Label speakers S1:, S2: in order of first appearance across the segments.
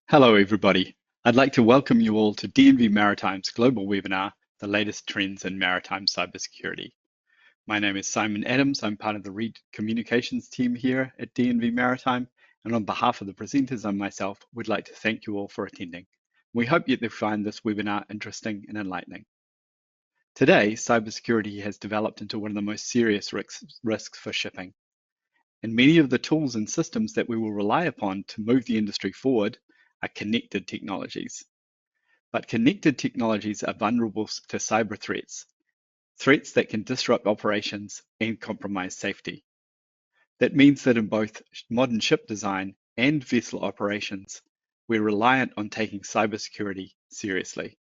S1: Hello, everybody. I'd like to welcome you all to DNV Maritime's global webinar, The Latest Trends in Maritime Cybersecurity. My name is Simon Adams. I'm part of the Read Communications team here at DNV Maritime, and on behalf of the presenters and myself, we'd like to thank you all for attending. We hope you find this webinar interesting and enlightening. Today, cybersecurity has developed into one of the most serious risks for shipping. And many of the tools and systems that we will rely upon to move the industry forward are connected technologies. But connected technologies are vulnerable to cyber threats, threats that can disrupt operations and compromise safety. That means that in both modern ship design and vessel operations, we're reliant on taking cybersecurity seriously.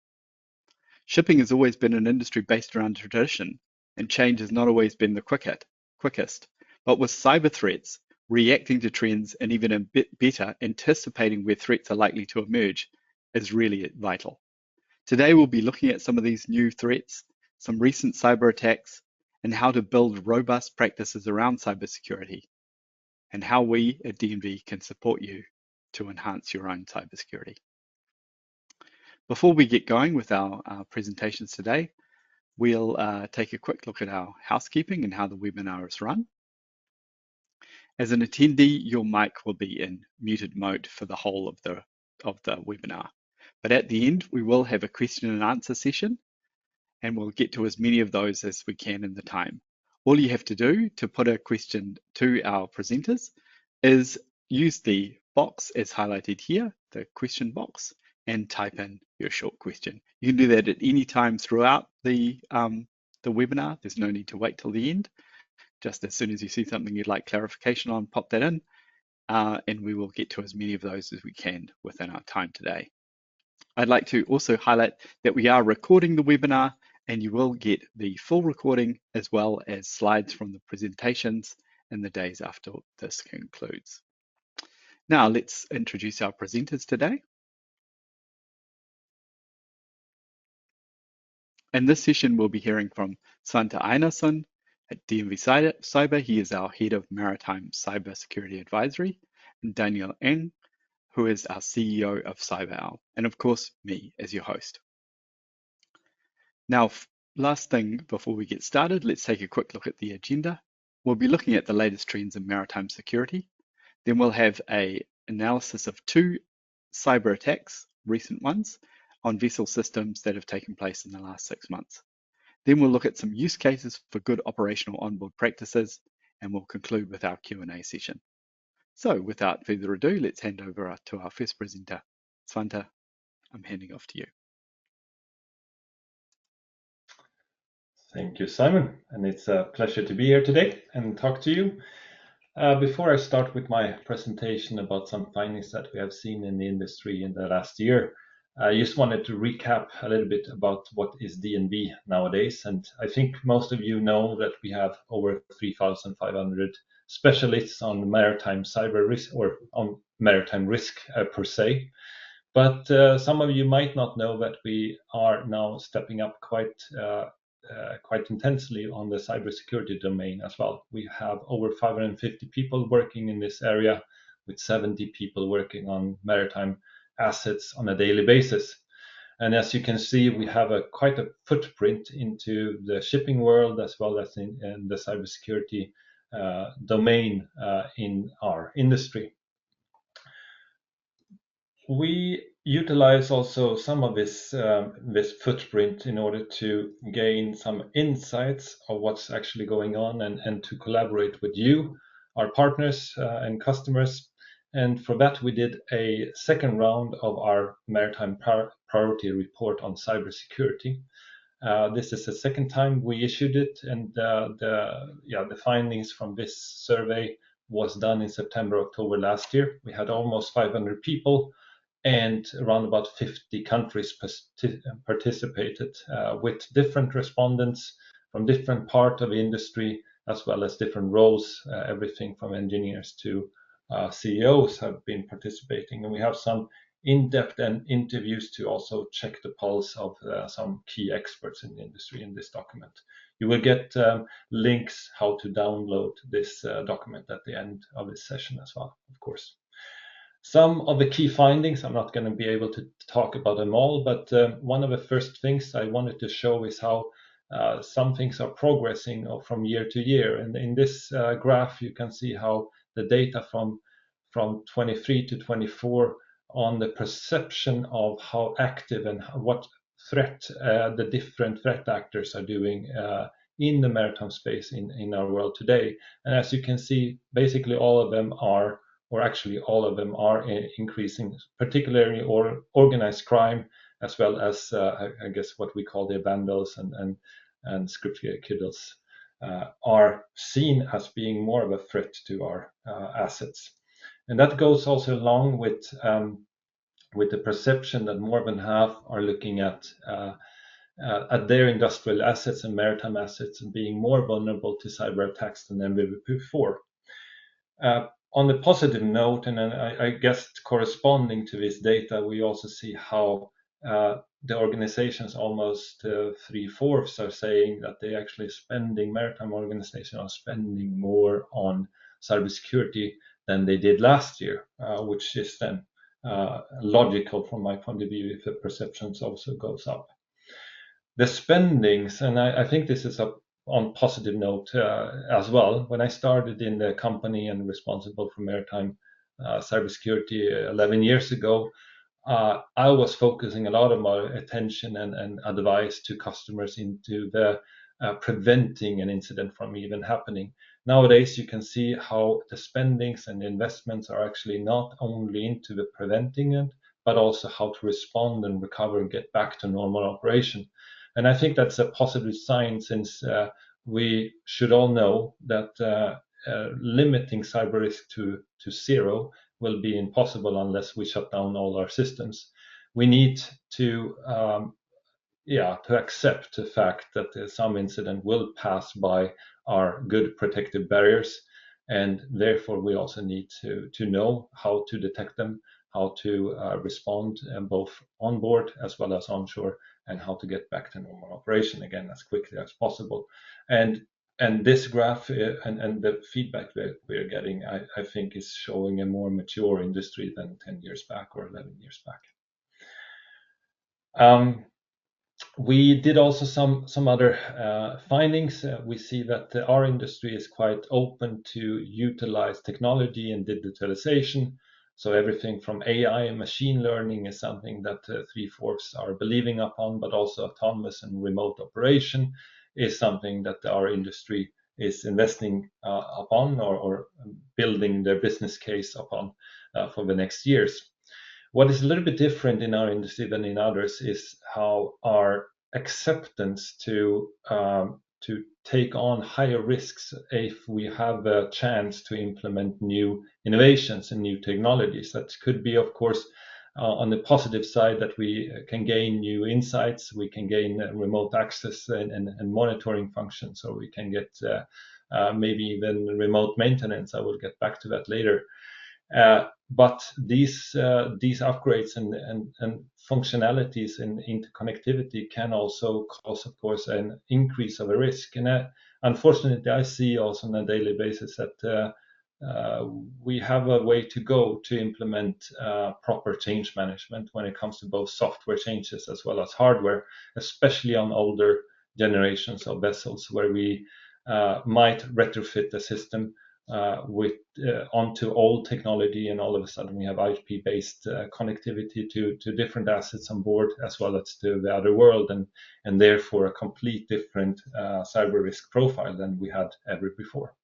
S1: Shipping has always been an industry based around tradition, and change has not always been the quickest. But with cyber threats, reacting to trends and even a bit better anticipating where threats are likely to emerge is really vital. Today, we'll be looking at some of these new threats, some recent cyber attacks, and how to build robust practices around cybersecurity, and how we at DNV can support you to enhance your own cybersecurity. Before we get going with our presentations today, we'll take a quick look at our housekeeping and how the webinar is run. As an attendee, your mic will be in muted mode for the whole of the webinar. But at the end, we will have a question and answer session, and we'll get to as many of those as we can in the time. All you have to do to put a question to our presenters is use the box as highlighted here, the question box, and type in your short question. You can do that at any time throughout the webinar. There's no need to wait till the end. Just as soon as you see something you'd like clarification on, pop that in, and we will get to as many of those as we can within our time today. I'd like to also highlight that we are recording the webinar, and you will get the full recording as well as slides from the presentations in the days after this concludes. Now let's introduce our presenters today. In this session, we'll be hearing from Svante Einarsson at DNV Cyber. He is our Head of Maritime Cybersecurity Advisory, and Daniel Eng, who is our CEO of CyberOwl, and of course, me as your host. Now, last thing before we get started, let's take a quick look at the agenda. We'll be looking at the latest trends in maritime security. Then we'll have an analysis of 2 cyber attacks, recent ones, on vessel systems that have taken place in the last 6 months. Then we'll look at some use cases for good operational onboard practices, and we'll conclude with our Q&A session. So without further ado, let's hand over to our first presenter. Svante, I'm handing off to you.
S2: Thank you, Simon, and it's a pleasure to be here today and talk to you. Before I start with my presentation about some findings that we have seen in the industry in the last year, I just wanted to recap a little bit about what is DNV nowadays. And I think most of you know that we have over 3,500 specialists on maritime cyber risk or on maritime risk per se. But some of you might not know that we are now stepping up quite intensely on the cybersecurity domain as well. We have over 550 people working in this area, with 70 people working on maritime assets on a daily basis. And as you can see, we have quite a footprint into the shipping world as well as in the cybersecurity domain in our industry. We utilize also some of this footprint in order to gain some insights of what's actually going on and to collaborate with you, our partners and customers. And for that, we did a second round of our Maritime Priority Report on cybersecurity. This is the second time we issued it, and the findings from this survey was done in September, October last year. We had almost 500 people, and around about 50 countries participated with different respondents from different parts of the industry, as well as different roles. Everything from engineers to CEOs have been participating, and we have some in-depth interviews to also check the pulse of some key experts in the industry in this document. You will get links how to download this document at the end of this session as well, of course. Some of the key findings, I'm not going to be able to talk about them all, but one of the first things I wanted to show is how some things are progressing from year to year. And in this graph, you can see how the data from 23 to 24 on the perception of how active and what threat the different threat actors are doing in the maritime space in our world today. And as you can see, basically all of them are, or actually all of them are increasing, particularly organized crime, as well as I guess what we call the vandals and script kiddles are seen as being more of a threat to our assets. And that goes also along with the perception that more than half are looking at their industrial assets and maritime assets and being more vulnerable to cyber attacks than ever before. On the positive note, and I guess corresponding to this data, we also see how the organizations, almost 3/4 are saying that they actually spending, maritime organizations are spending more on cybersecurity than they did last year, which is then logical from my point of view if the perceptions also goes up. The spendings, and I think this is on positive note as well. When I started in the company and responsible for maritime cybersecurity 11 years ago, I was focusing a lot of my attention and advice to customers into the preventing an incident from even happening. Nowadays, you can see how the spendings and the investments are actually not only into the preventing it, but also how to respond and recover and get back to normal operation. And I think that's a positive sign, since we should all know that limiting cyber risk to zero will be impossible unless we shut down all our systems. We need to accept the fact that some incident will pass by our good protective barriers, and therefore we also need to know how to detect them, how to respond both on board as well as onshore, and how to get back to normal operation again as quickly as possible. And this graph and the feedback that we're getting, I think, is showing a more mature industry than 10 years back or 11 years back. We did also some other findings. We see that our industry is quite open to utilize technology and digitalization. So everything from AI and machine learning is something that 3/4 are believing upon, but also autonomous and remote operation is something that our industry is investing upon or building their business case upon for the next years. What is a little bit different in our industry than in others is how our acceptance to take on higher risks if we have a chance to implement new innovations and new technologies. That could be, of course, on the positive side, that we can gain new insights, we can gain remote access and monitoring functions, or we can get maybe even remote maintenance. I will get back to that later. But these upgrades and functionalities and interconnectivity can also cause, of course, an increase of a risk. And unfortunately, I see also on a daily basis that we have a way to go to implement proper change management when it comes to both software changes as well as hardware, especially on older generations of vessels, where we might retrofit the system onto old technology, and all of a sudden we have IP-based connectivity to different assets on board as well as to the other world, and therefore a complete different cyber risk profile than we had ever before.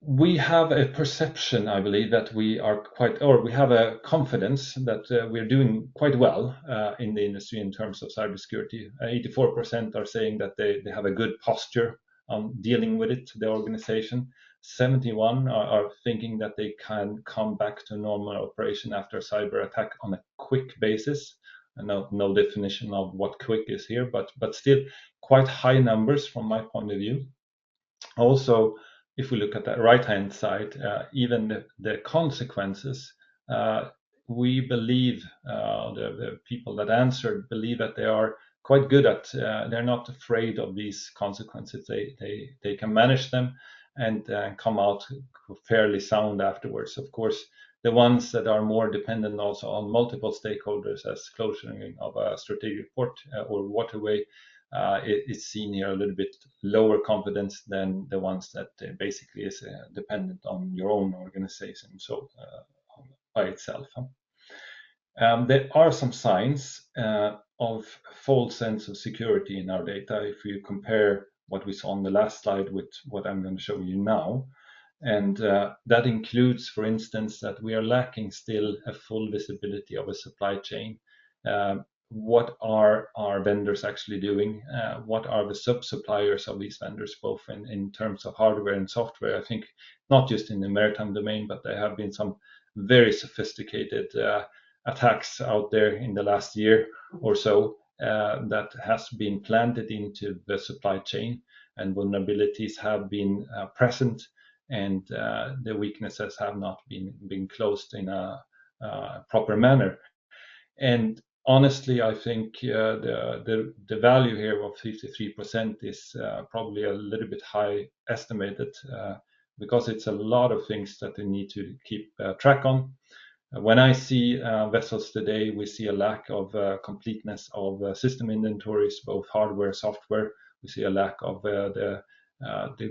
S2: We have a perception, I believe, that we are we have a confidence that we're doing quite well in the industry in terms of cybersecurity. 84% are saying that they have a good posture on dealing with it, the organization. 71 are thinking that they can come back to normal operation after a cyber attack on a quick basis. And no definition of what quick is here, but still quite high numbers from my point of view. Also, if we look at the right-hand side, even the consequences, we believe the people that answered believe that they are quite good at. They're not afraid of these consequences. They can manage them, and come out fairly sound afterwards. Of course, the ones that are more dependent also on multiple stakeholders, as closing of a strategic port or waterway, it's seen here a little bit lower confidence than the ones that basically is dependent on your own organization, so by itself. There are some signs of false sense of security in our data if you compare what we saw on the last slide with what I'm going to show you now. And that includes, for instance, that we are lacking still a full visibility of a supply chain. What are our vendors actually doing? What are the sub-suppliers of these vendors, both in terms of hardware and software? I think not just in the maritime domain, but there have been some very sophisticated attacks out there in the last year or so that has been planted into the supply chain, and vulnerabilities have been present, and the weaknesses have not been closed in a proper manner. And honestly, I think the value here of 53% is probably a little bit high estimated because it's a lot of things that they need to keep track on. When I see vessels today, we see a lack of completeness of system inventories, both hardware, software. We see a lack of the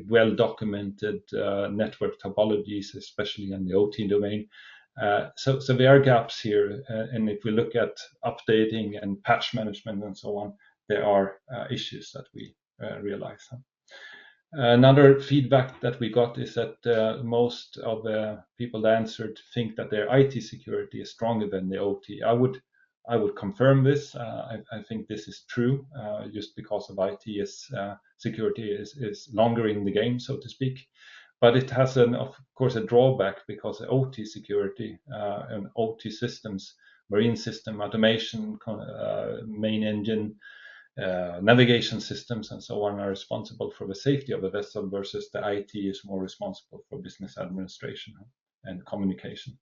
S2: well-documented network topologies, especially in the OT domain. So there are gaps here, and if we look at updating and patch management and so on, there are issues that we realize. Another feedback that we got is that most of the people that answered think that their IT security is stronger than the OT. I would confirm this. I think this is true, just because of IT security is longer in the game, so to speak. But it has, of course, a drawback because the OT security and OT systems, marine system automation, main engine, navigation systems, and so on, are responsible for the safety of the vessel, versus the IT is more responsible for business administration and communication.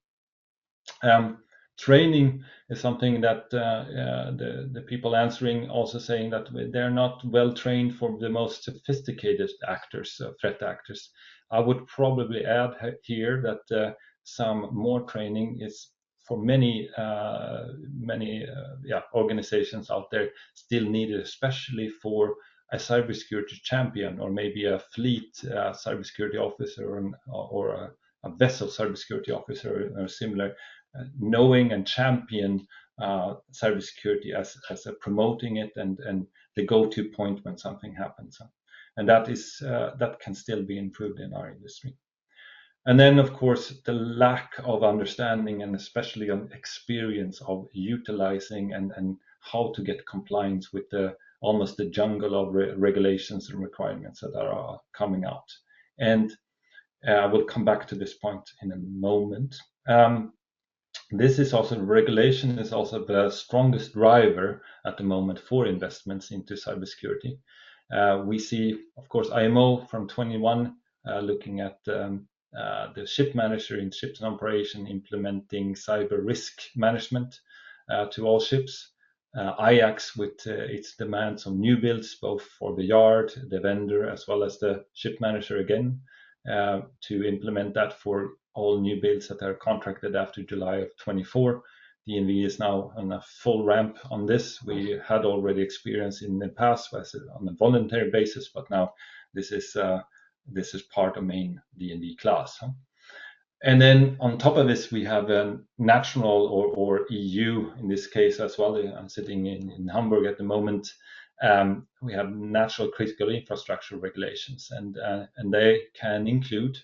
S2: Training is something that the people answering also saying that they're not well trained for the most sophisticated actors, threat actors. I would probably add here that some more training is for many organizations out there still needed, especially for a cybersecurity champion, or maybe a fleet cybersecurity officer, or a vessel cybersecurity officer, or similar, knowing and champion cybersecurity as promoting it and the go-to point when something happens. And that can still be improved in our industry. And then, of course, the lack of understanding and especially on experience of utilizing and how to get compliance with almost the jungle of regulations and requirements that are coming out. And I will come back to this point in a moment. This is also, regulation is also the strongest driver at the moment for investments into cybersecurity. We see, of course, IMO from 21 looking at the ship manager in ships in operation implementing cyber risk management to all ships. IAX with its demands on new builds, both for the yard, the vendor, as well as the ship manager again, to implement that for all new builds that are contracted after July of 24. DNV is now on a full ramp on this. We had already experience in the past on a voluntary basis, but now this is part of main DNV class. And then on top of this, we have a national or EU in this case as well. I'm sitting in Hamburg at the moment. We have natural critical infrastructure regulations, and they can include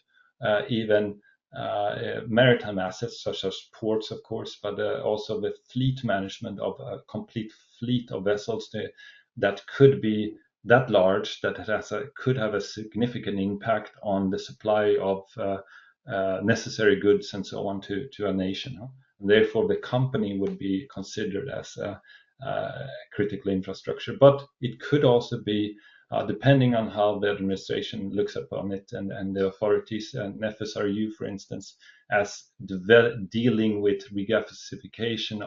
S2: even maritime assets such as ports, of course, but also the fleet management of a complete fleet of vessels that could be that large that it could have a significant impact on the supply of necessary goods and so on to a nation. And therefore, the company would be considered as a critical infrastructure. But it could also be, depending on how the administration looks upon it and the authorities and FSRU, for instance, as dealing with regasification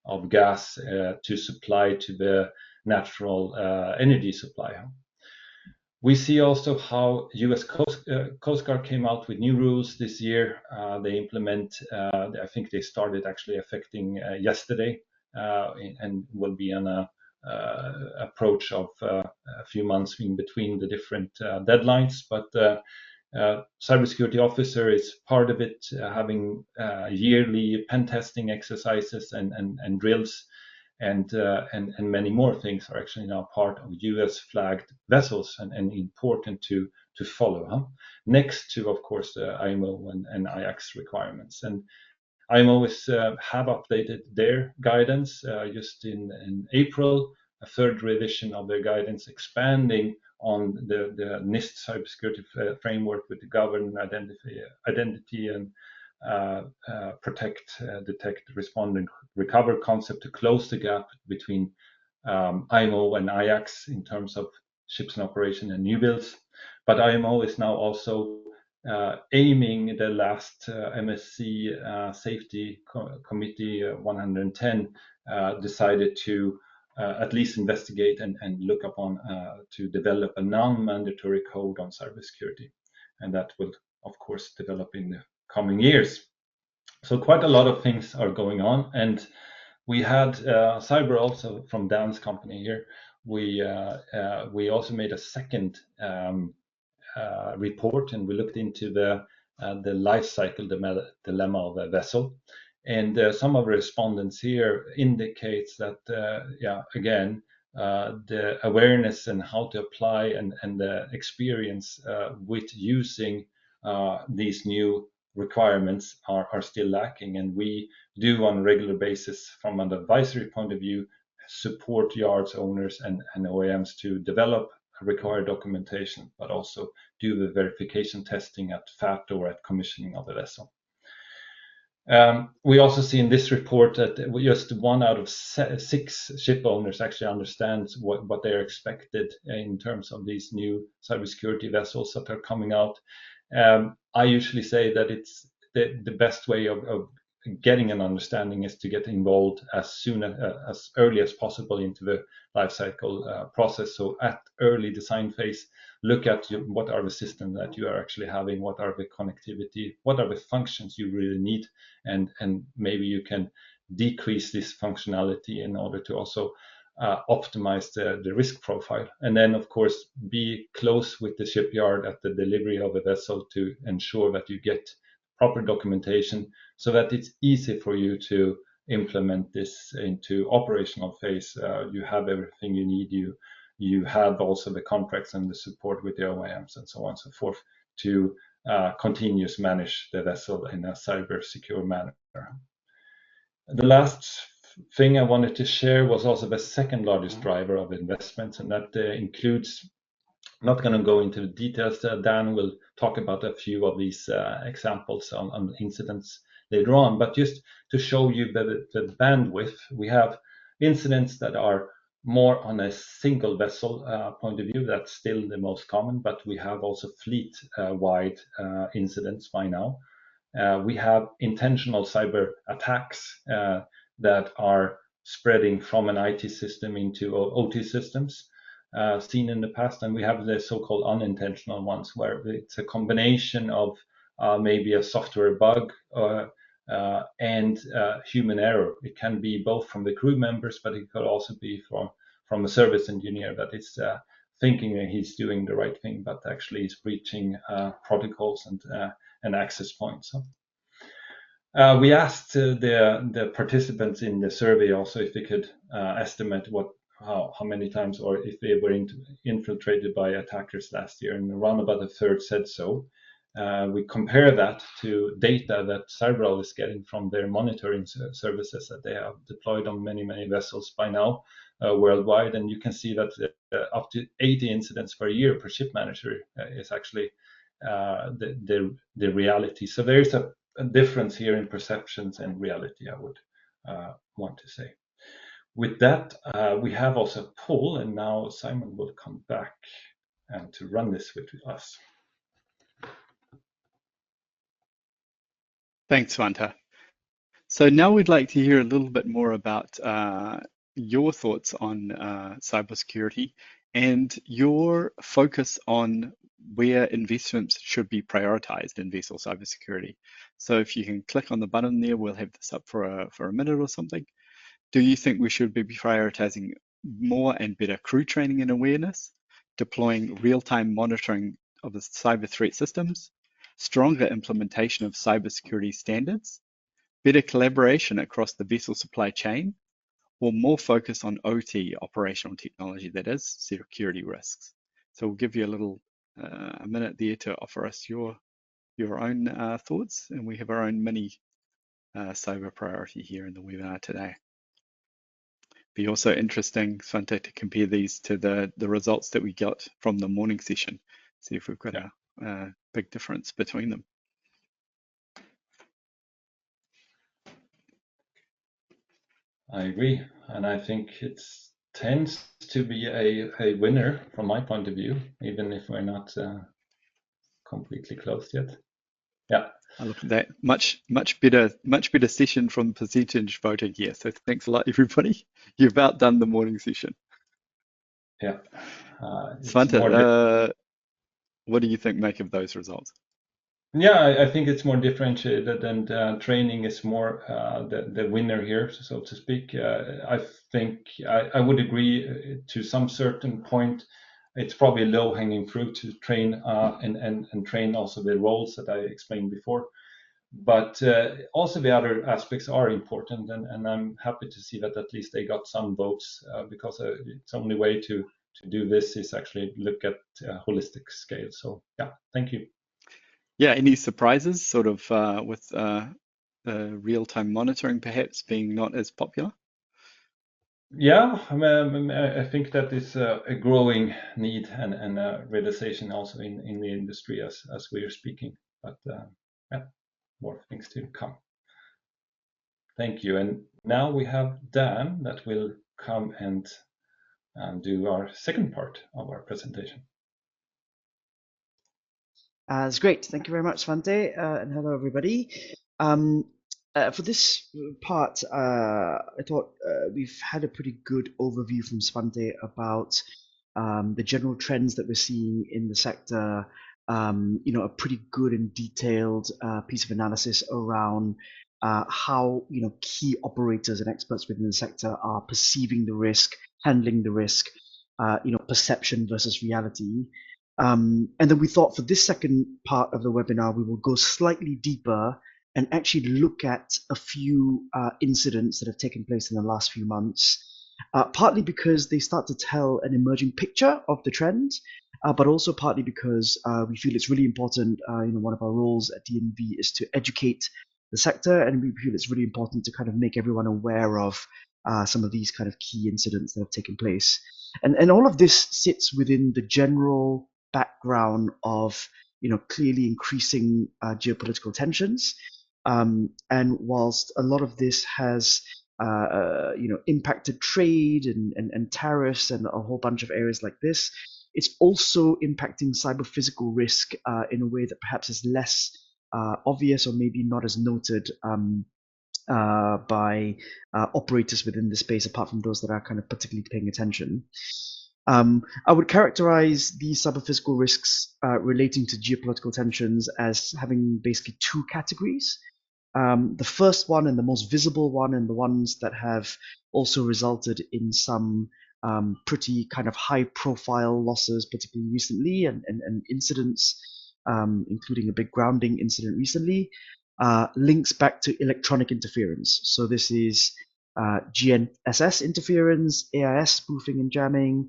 S2: of gas to supply to the natural energy supply. We see also how US Coast Guard came out with new rules this year. They implement, I think they started actually affecting yesterday, and will be on a approach of a few months in between the different deadlines. But cybersecurity officer is part of it, having yearly pen testing exercises and drills, and many more things are actually now part of US flagged vessels, and important to follow. Next to, of course, the IMO and IAX requirements. And IMO have updated their guidance just in April, a third revision of their guidance, expanding on the NIST cybersecurity framework with the govern, identity and protect, detect, respond, and recover concept to close the gap between IMO and IAX in terms of ships in operation and new builds. But IMO is now also aiming the last MSC Safety Committee 110 decided to at least investigate and look upon to develop a non-mandatory code on cybersecurity. And that will, of course, develop in the coming years. So quite a lot of things are going on. And we had Cyber also from Dan's company here. We also made a second report, and we looked into the life cycle dilemma of a vessel. And some of the respondents here indicates that, again, the awareness and how to apply and the experience with using these new requirements are still lacking. And we do on a regular basis, from an advisory point of view, support yards owners and OEMs to develop required documentation, but also do the verification testing at FAT or at commissioning of the vessel. We also see in this report that just 1 out of 6 ship owners actually understands what they're expected in terms of these new cybersecurity vessels that are coming out. I usually say that it's the best way of getting an understanding is to get involved as early as possible into the life cycle process. So at early design phase, look at what are the systems that you are actually having, what are the connectivity, what are the functions you really need, and maybe you can decrease this functionality in order to also optimize the risk profile. And then, of course, be close with the shipyard at the delivery of a vessel to ensure that you get proper documentation so that it's easy for you to implement this into operational phase. You have everything you need. You have also the contracts and the support with the OEMs and so on and so forth to continuously manage the vessel in a cyber secure manner. The last thing I wanted to share was also the second largest driver of investments, and that includes, I'm not going to go into the details. Dan will talk about a few of these examples on incidents later on, but just to show you the bandwidth, we have incidents that are more on a single vessel point of view. That's still the most common, but we have also fleet-wide incidents by now. We have intentional cyber attacks that are spreading from an IT system into OT systems. Seen in the past, and we have the so-called unintentional ones where it's a combination of maybe a software bug and human error. It can be both from the crew members, but it could also be from a service engineer that is thinking that he's doing the right thing, but actually is breaching protocols and access points. We asked the participants in the survey also if they could estimate how many times, or if they were infiltrated by attackers last year, and around about a third said so. We compare that to data that Cyberall is getting from their monitoring services that they have deployed on many vessels by now worldwide, and you can see that up to 80 incidents per year per ship manager is actually the reality. So there is a difference here in perceptions and reality, I would want to say. With that, we have also a poll, and now Simon will come back and to run this with us.
S1: Thanks, Svante. So now we'd like to hear a little bit more about your thoughts on cybersecurity and your focus on where investments should be prioritized in vessel cybersecurity. So if you can click on the button there, we'll have this up for a minute or something. Do you think we should be prioritizing more and better crew training and awareness, deploying real-time monitoring of the cyber threat systems, stronger implementation of cybersecurity standards, better collaboration across the vessel supply chain, or more focus on OT, operational technology, that is, security risks? So we'll give you a minute there to offer us your own thoughts, and we have our own mini cyber priority here in the webinar today. Be also interesting, Svante, to compare these to the results that we got from the morning session. See if we've got a big difference between them.
S2: I agree, and I think it tends to be a winner from my point of view, even if we're not completely closed yet. Yeah.
S1: I look at that much better session from percentage voting here. So thanks a lot, everybody. You've outdone the morning session.
S2: Yeah.
S1: Svante, what do you think make of those results?
S2: Yeah, I think it's more differentiated, and training is more the winner here, so to speak. I think I would agree to some certain point. It's probably low-hanging fruit to train and train also the roles that I explained before. But also the other aspects are important, and I'm happy to see that at least they got some votes because it's the only way to do this is actually look at holistic scale. So yeah, thank you.
S1: Yeah, any surprises sort of with real-time monitoring perhaps being not as popular?
S2: Yeah, I think that is a growing need and a realization also in the industry as we are speaking. But yeah, more things to come. Thank you. And now we have Dan that will come and do our second part of our presentation.
S3: That's great. Thank you very much, Svante, and hello, everybody. For this part, I thought we've had a pretty good overview from Svante about the general trends that we're seeing in the sector. A pretty good and detailed piece of analysis around how key operators and experts within the sector are perceiving the risk, handling the risk, perception versus reality. And then we thought for this second part of the webinar, we will go slightly deeper and actually look at a few incidents that have taken place in the last few months, partly because they start to tell an emerging picture of the trend, but also partly because we feel it's really important. One of our roles at DNV is to educate the sector, and we feel it's really important to kind of make everyone aware of some of these kind of key incidents that have taken place. And all of this sits within the general background of clearly increasing geopolitical tensions, and whilst a lot of this has impacted trade and tariffs and a whole bunch of areas like this, it's also impacting cyber physical risk in a way that perhaps is less obvious or maybe not as noted by operators within the space, apart from those that are kind of particularly paying attention. I would characterize these cyber-physical risks relating to geopolitical tensions as having basically two categories. The first one and the most visible one, and the ones that have also resulted in some pretty kind of high-profile losses, particularly recently, and incidents, including a big grounding incident recently, links back to electronic interference. So this is GNSS interference, AIS spoofing and jamming,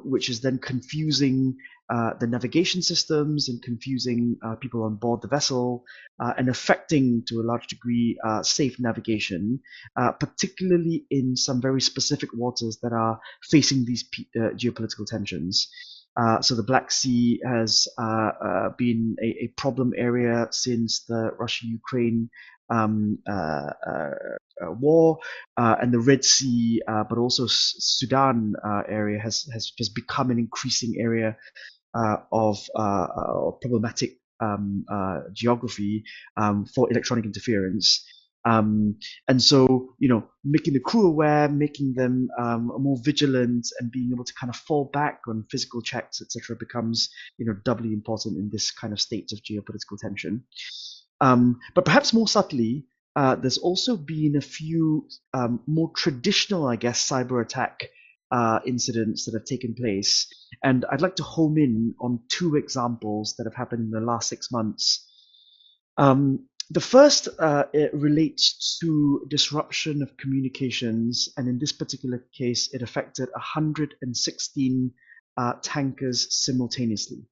S3: which is then confusing the navigation systems and confusing people on board the vessel and affecting, to a large degree, safe navigation, particularly in some very specific waters that are facing these geopolitical tensions. So the Black Sea has been a problem area since the Russia-Ukraine war, and the Red Sea, but also Sudan area has become an increasing area of problematic geography for electronic interference. And so, making the crew aware, making them more vigilant, and being able to kind of fall back on physical checks, etc., becomes, doubly important in this kind of state of geopolitical tension. But perhaps more subtly, there's also been a few more traditional, I guess, cyber attack incidents that have taken place. And I'd like to home in on two examples that have happened in the last 6 months. The first it relates to disruption of communications, and in this particular case, it affected 116 tankers simultaneously.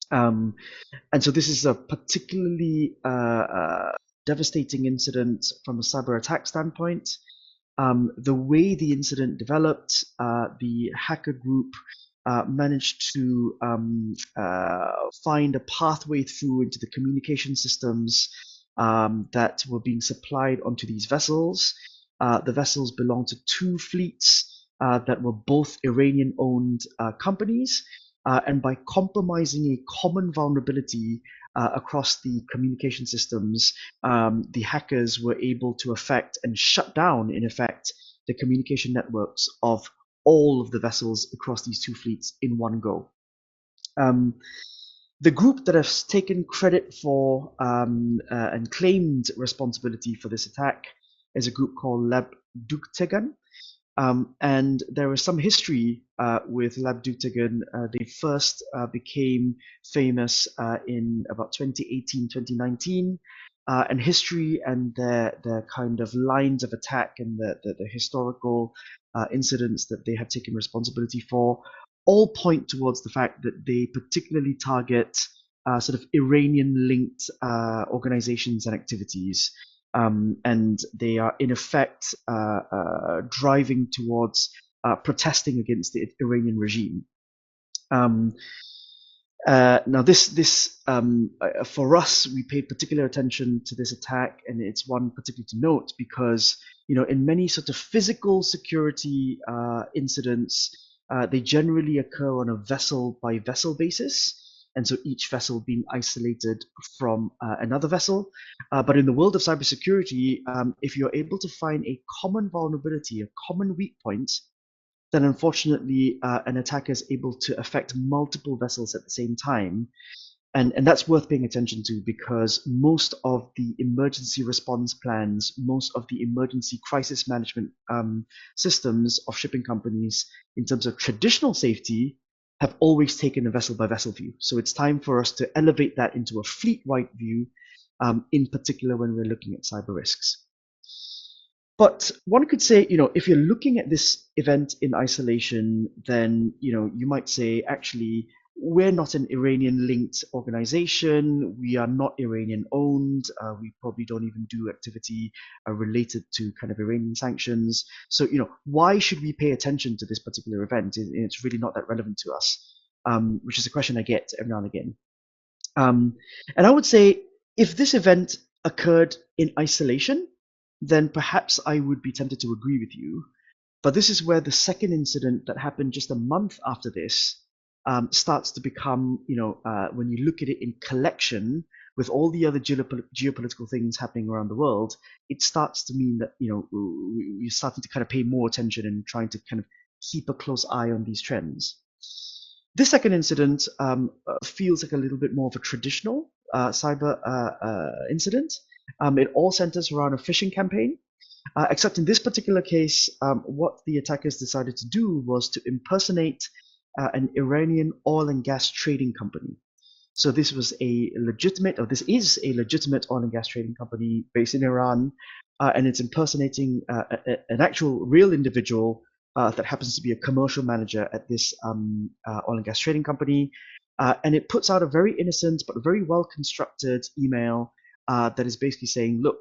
S3: And so this is a particularly devastating incident from a cyber attack standpoint. The way the incident developed, the hacker group managed to find a pathway through into the communication systems that were being supplied onto these vessels. The vessels belonged to two fleets that were both Iranian-owned companies. And by compromising a common vulnerability across the communication systems, the hackers were able to affect and shut down, in effect, the communication networks of all of the vessels across these two fleets in one go. The group that has taken credit for and claimed responsibility for this attack is a group called Labduktegan. And there is some history with Labduktegan. They first became famous in about 2018, 2019. And history and their kind of lines of attack and the historical incidents that they have taken responsibility for all point towards the fact that they particularly target sort of Iranian-linked organizations and activities. And they are in effect driving towards protesting against the Iranian regime. Now, this for us, we paid particular attention to this attack, and it's one particularly to note because in many sort of physical security incidents, they generally occur on a vessel by vessel basis. And so each vessel being isolated from another vessel. But in the world of cybersecurity, if you're able to find a common vulnerability, a common weak point, then unfortunately an attacker is able to affect multiple vessels at the same time. And that's worth paying attention to because most of the emergency response plans, most of the emergency crisis management systems of shipping companies in terms of traditional safety have always taken a vessel by vessel view. So it's time for us to elevate that into a fleet-wide view, in particular when we're looking at cyber risks. But one could say, if you're looking at this event in isolation, then, you might say, actually, we're not an Iranian-linked organization. We are not Iranian-owned. We probably don't even do activity related to kind of Iranian sanctions. So, why should we pay attention to this particular event? It's really not that relevant to us, which is a question I get every now and again. And I would say, if this event occurred in isolation, then perhaps I would be tempted to agree with you. But this is where the second incident that happened just a month after this starts to become, when you look at it in collection with all the other geopolitical things happening around the world, it starts to mean that, we're starting to kind of pay more attention and trying to kind of keep a close eye on these trends. This second incident feels like a little bit more of a traditional cyber incident. It all centers around a phishing campaign, except in this particular case, what the attackers decided to do was to impersonate an Iranian oil and gas trading company. So this is a legitimate oil and gas trading company based in Iran, and it's impersonating an actual real individual that happens to be a commercial manager at this oil and gas trading company. And it puts out a very innocent but very well constructed email that is basically saying, look,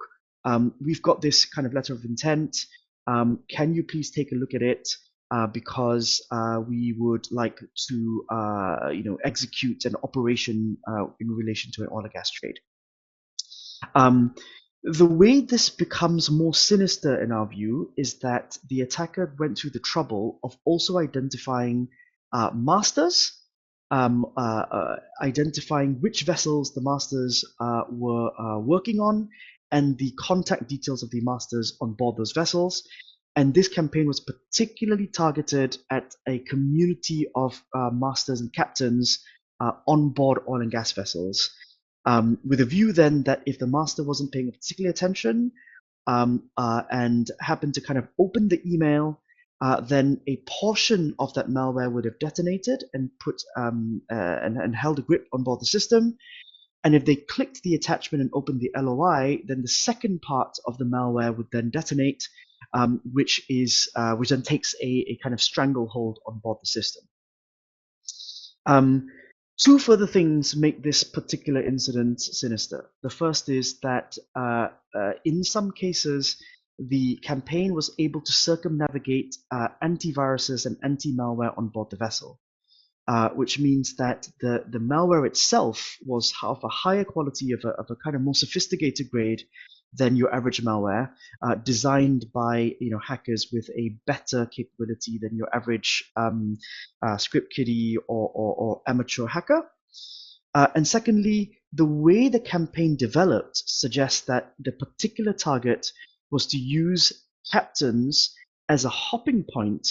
S3: we've got this kind of letter of intent. Can you please take a look at it? Because we would like to, execute an operation in relation to an oil and gas trade. The way this becomes more sinister in our view is that the attacker went through the trouble of also identifying masters, identifying which vessels the masters were working on, and the contact details of the masters on board those vessels. And this campaign was particularly targeted at a community of masters and captains on board oil and gas vessels, with a view then that if the master wasn't paying particular attention and happened to kind of open the email, then a portion of that malware would have detonated and put and held a grip on board the system. And if they clicked the attachment and opened the LOI, then the second part of the malware would then detonate, which then takes a kind of stranglehold on board the system. Two further things make this particular incident sinister. The first is that in some cases, the campaign was able to circumnavigate antiviruses and anti-malware on board the vessel, which means that the malware itself was of a higher quality, of a kind of more sophisticated grade than your average malware, designed by hackers with a better capability than your average script kiddie or amateur hacker. And secondly, the way the campaign developed suggests that the particular target was to use captains as a hopping point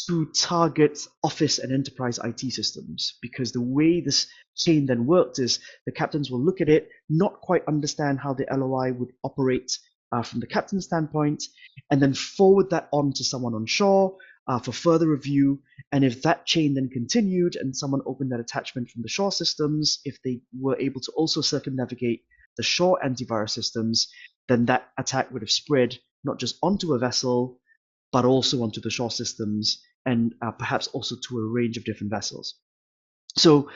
S3: to target office and enterprise IT systems, because the way this chain then worked is the captains will look at it, not quite understand how the LOI would operate from the captain's standpoint, and then forward that on to someone on shore for further review. And if that chain then continued and someone opened that attachment from the shore systems, if they were able to also circumnavigate the shore antivirus systems, then that attack would have spread not just onto a vessel, but also onto the shore systems, and perhaps also to a range of different vessels. So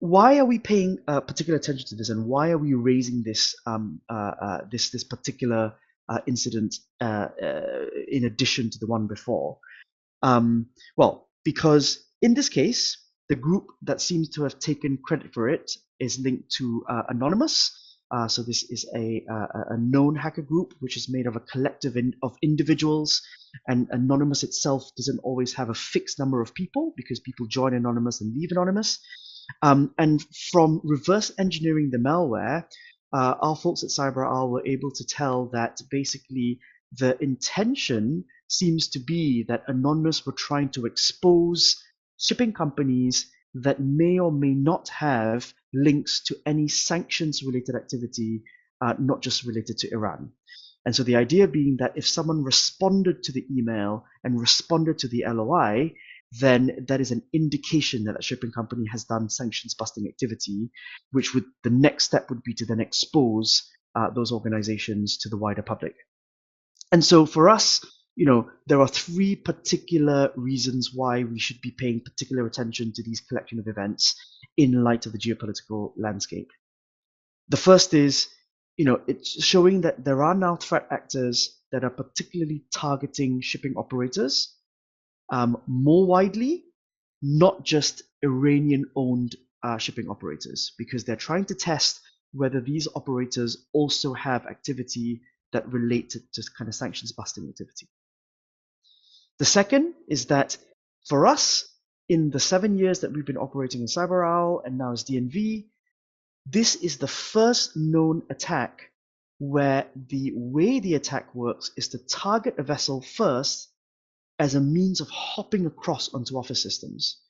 S3: why are we paying particular attention to this, and why are we raising this this particular incident in addition to the one before? Well, because in this case, the group that seems to have taken credit for it is linked to Anonymous. So this is a known hacker group, which is made of a collective of individuals, and Anonymous itself doesn't always have a fixed number of people, because people join Anonymous and leave Anonymous. And from reverse engineering the malware, our folks at CyberOwl were able to tell that basically the intention seems to be that Anonymous were trying to expose shipping companies that may or may not have links to any sanctions-related activity, not just related to Iran. And so the idea being that if someone responded to the email and responded to the LOI, then that is an indication that a shipping company has done sanctions-busting activity, which would, the next step would be to then expose those organizations to the wider public. And so for us, there are three particular reasons why we should be paying particular attention to these collection of events in light of the geopolitical landscape. The first is, it's showing that there are now threat actors that are particularly targeting shipping operators more widely, not just Iranian-owned shipping operators, because they're trying to test whether these operators also have activity that relate to kind of sanctions-busting activity. The second is that for us, in the 7 years that we've been operating in CyberOwl and now as DNV, this is the first known attack where the way the attack works is to target a vessel first as a means of hopping across onto office systems.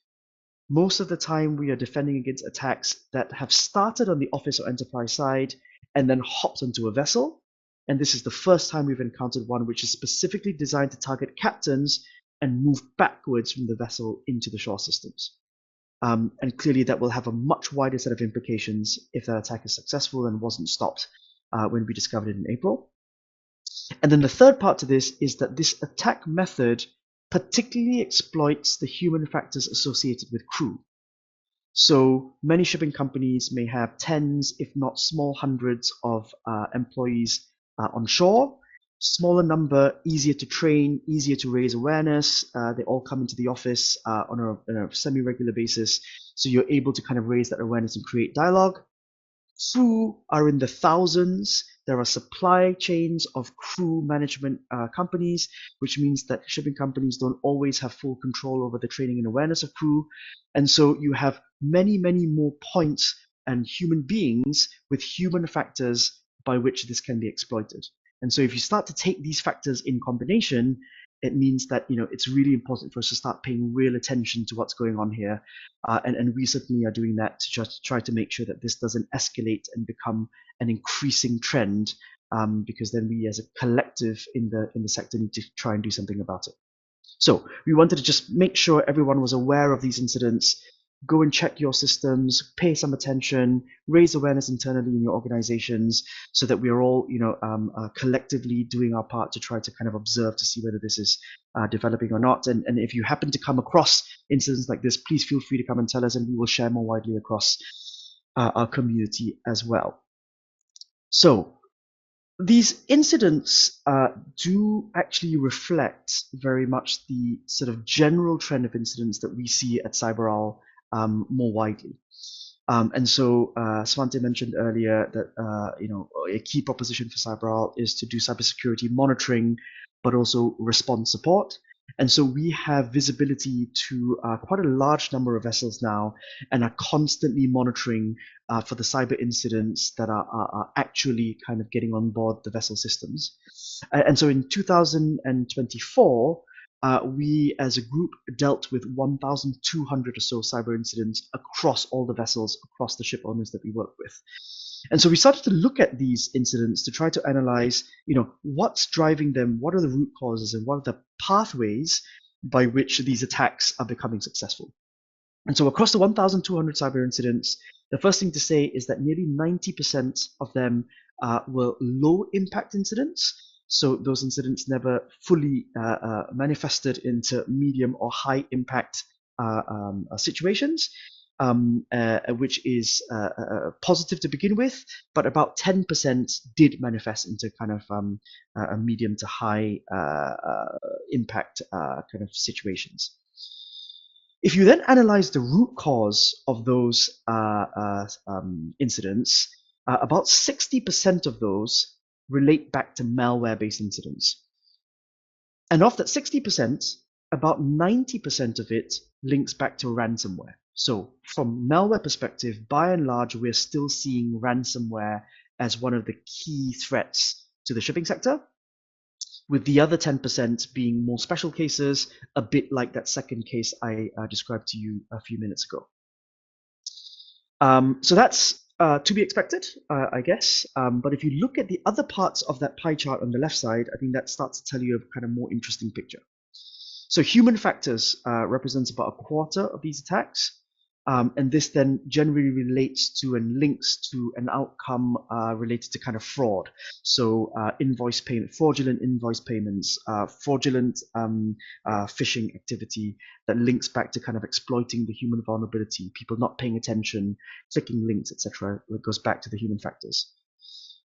S3: Most of the time, we are defending against attacks that have started on the office or enterprise side and then hopped onto a vessel. And this is the first time we've encountered one which is specifically designed to target captains and move backwards from the vessel into the shore systems. And clearly that will have a much wider set of implications if that attack is successful and wasn't stopped when we discovered it in April. And then the third part to this is that this attack method particularly exploits the human factors associated with crew. So many shipping companies may have tens, if not small hundreds of employees on shore. Smaller number, easier to train, easier to raise awareness. They all come into the office on a semi-regular basis. So you're able to kind of raise that awareness and create dialogue. Crew are in the thousands. There are supply chains of crew management companies, which means that shipping companies don't always have full control over the training and awareness of crew. And so you have many, many more points and human beings with human factors by which this can be exploited. And so if you start to take these factors in combination, it means that it's really important for us to start paying real attention to what's going on here, and we certainly are doing that to just try to make sure that this doesn't escalate and become an increasing trend, because then we as a collective in the sector need to try and do something about it. So we wanted to just make sure everyone was aware of these incidents. Go and check your systems, pay some attention, raise awareness internally in your organizations, so that we are all, collectively doing our part to try to kind of observe to see whether this is developing or not. And if you happen to come across incidents like this, please feel free to come and tell us, and we will share more widely across our community as well. So these incidents do actually reflect very much the sort of general trend of incidents that we see at CyberOwl more widely. And so Svante mentioned earlier that a key proposition for CyberOwl is to do cybersecurity monitoring, but also response support. And so we have visibility to quite a large number of vessels now, and are constantly monitoring for the cyber incidents that are actually kind of getting on board the vessel systems. And so in 2024, we as a group dealt with 1,200 or so cyber incidents across all the vessels, across the ship owners that we work with. And so we started to look at these incidents to try to analyze, what's driving them, what are the root causes, and what are the pathways by which these attacks are becoming successful. And so across the 1,200 cyber incidents, the first thing to say is that nearly 90% of them were low impact incidents. So those incidents never fully manifested into medium or high impact situations, which is positive to begin with, but about 10% did manifest into kind of a medium to high impact kind of situations. If you then analyze the root cause of those incidents, about 60% of those relate back to malware-based incidents. And of that 60%, about 90% of it links back to ransomware. So from malware perspective, by and large, we're still seeing ransomware as one of the key threats to the shipping sector, with the other 10% being more special cases, a bit like that second case I described to you a few minutes ago. So that's to be expected, I guess. But if you look at the other parts of that pie chart on the left side, I think that starts to tell you a kind of more interesting picture. So human factors represents about a quarter of these attacks. And this then generally relates to and links to an outcome related to kind of fraud. So invoice payment, fraudulent invoice payments, fraudulent phishing activity that links back to kind of exploiting the human vulnerability, people not paying attention, clicking links, etc. That goes back to the human factors.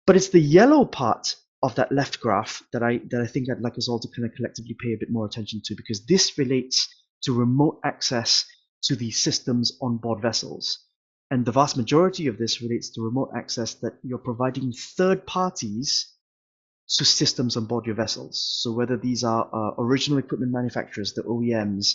S3: But it's the yellow part of that left graph that I think I'd like us all to kind of collectively pay a bit more attention to, because this relates to remote access to the systems on board vessels. And the vast majority of this relates to remote access that you're providing third parties to systems on board your vessels. So whether these are original equipment manufacturers, the OEMs,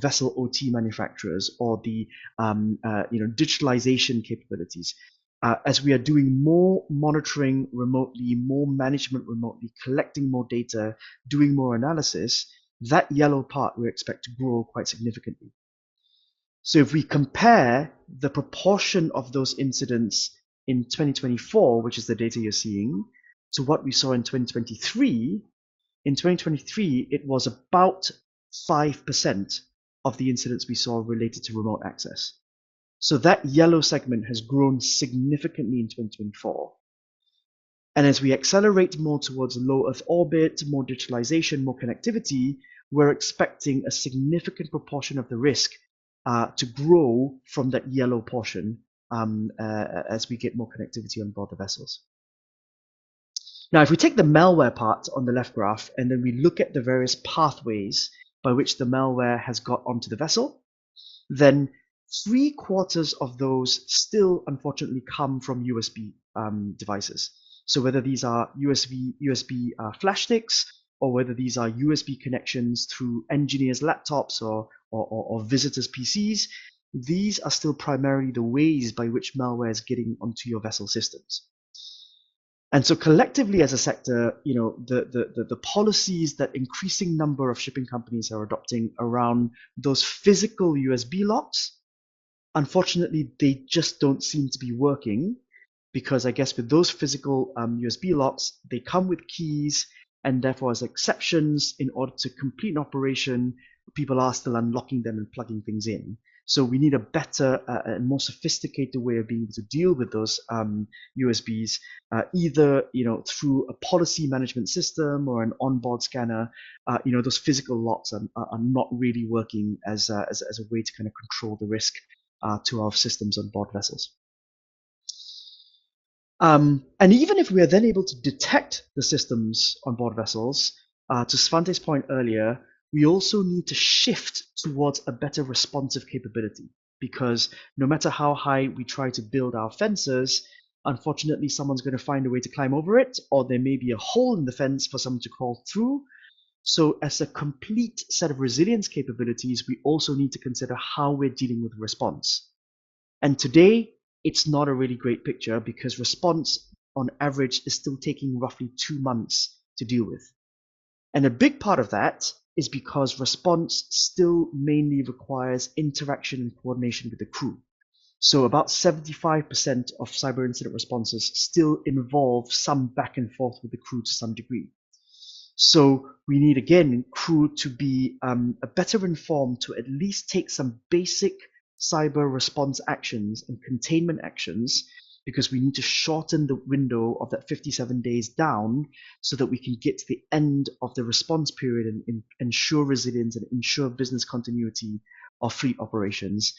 S3: vessel OT manufacturers, or the digitalization capabilities. As we are doing more monitoring remotely, more management remotely, collecting more data, doing more analysis, that yellow part we expect to grow quite significantly. So if we compare the proportion of those incidents in 2024, which is the data you're seeing, to what we saw in 2023, in 2023, it was about 5% of the incidents we saw related to remote access. So that yellow segment has grown significantly in 2024. And as we accelerate more towards low Earth orbit, more digitalization, more connectivity, we're expecting a significant proportion of the risk to grow from that yellow portion as we get more connectivity on board the vessels. Now, if we take the malware part on the left graph, and then we look at the various pathways by which the malware has got onto the vessel, then 3/4 of those still unfortunately come from USB devices. So whether these are USB flash sticks, or whether these are USB connections through engineers' laptops or visitors' PCs, these are still primarily the ways by which malware is getting onto your vessel systems. And so collectively as a sector, the policies that increasing number of shipping companies are adopting around those physical USB locks, unfortunately, they just don't seem to be working, because I guess with those physical USB locks, they come with keys, and therefore as exceptions, in order to complete an operation, people are still unlocking them and plugging things in. So we need a better and more sophisticated way of being able to deal with those USBs, either through a policy management system or an onboard scanner. Those physical locks are not really working as a way to kind of control the risk to our systems on board vessels. And even if we are then able to detect the systems on board vessels, to Svante's point earlier, we also need to shift towards a better responsive capability, because no matter how high we try to build our fences, unfortunately someone's going to find a way to climb over it, or there may be a hole in the fence for someone to crawl through. So as a complete set of resilience capabilities, we also need to consider how we're dealing with response. And today, it's not a really great picture, because response on average is still taking roughly 2 months to deal with. And a big part of that is because response still mainly requires interaction and coordination with the crew. So about 75% of cyber incident responses still involve some back and forth with the crew to some degree. So we need, again, crew to be better informed to at least take some basic cyber response actions and containment actions, because we need to shorten the window of that 57 days down so that we can get to the end of the response period and ensure resilience and ensure business continuity of fleet operations,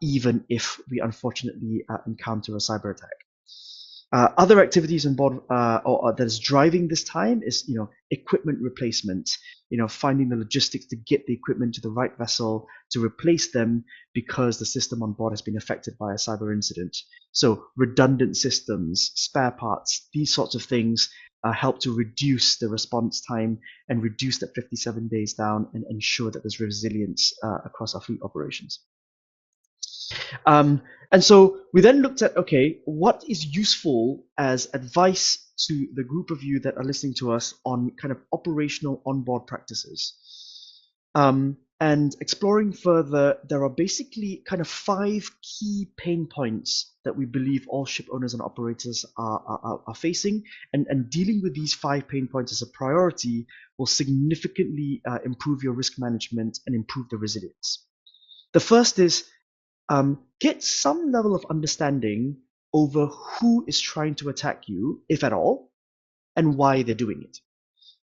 S3: even if we unfortunately encounter a cyber attack. Other activities on board or that is driving this time is, equipment replacement. Finding the logistics to get the equipment to the right vessel to replace them because the system on board has been affected by a cyber incident. So redundant systems, spare parts, these sorts of things help to reduce the response time and reduce that 57 days down and ensure that there's resilience across our fleet operations. And so we then looked at, okay, what is useful as advice to the group of you that are listening to us on kind of operational onboard practices. And exploring further, there are basically kind of 5 key pain points that we believe all ship owners and operators are facing. And dealing with these 5 pain points as a priority will significantly improve your risk management and improve the resilience. The first is get some level of understanding over who is trying to attack you, if at all, and why they're doing it.